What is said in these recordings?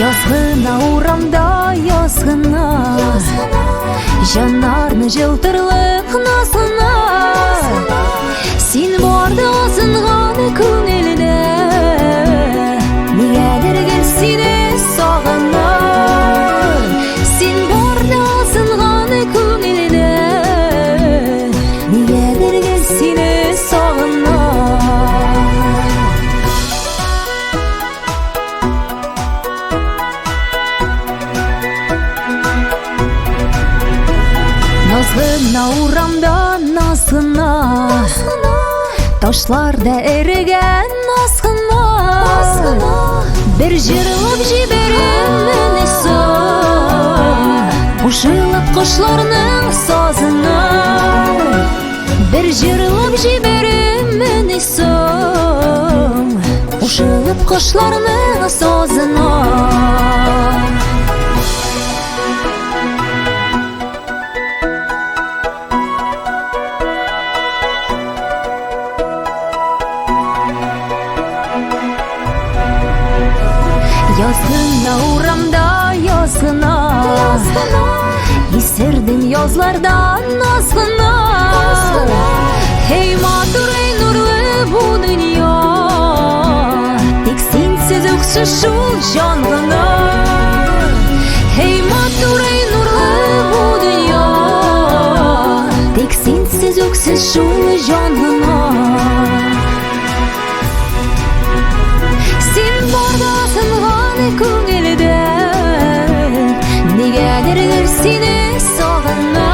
Язгына урамда язгына, жанарны жылтырлык назгына. Син барды азынганы күңелдә, нигәдер гел сине сагына. Син барды азынганы күңелдә, нигәдер гел сине сагына. Назгына урамда назгына, ташларда эрегән назгына. Бер җырлап җибәрәм соң, кушылып кошларның сазына. Бер җырлап җибәрәм соң, кушылып кошларның сазына. Язгына урамда язгына, исердем язларда назгына. Эй матур, эй нурлы бу дөнья, тик синсез үксез шул җан гына. Эй матур, эй нурлы бу дөнья, тик синсез үксез шул җан гына. Син барда сынганы күңелдә, нигәдер гел сине сагына.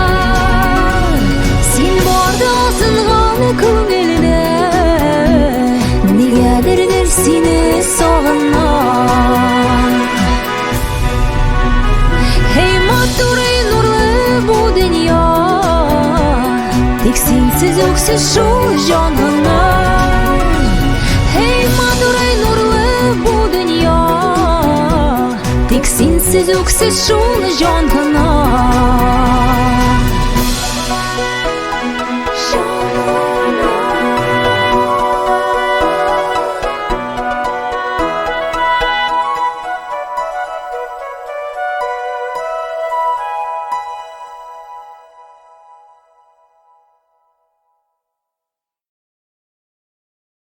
Син барда сынганы күңелдә, нигәдер гел сине сагына. Эй матур, эй нурлы бу дөнья, тик синсез үксез шул җан гына. Эй матур, эй нурлы бу дөнья, тик синсез үксез шул җан гына.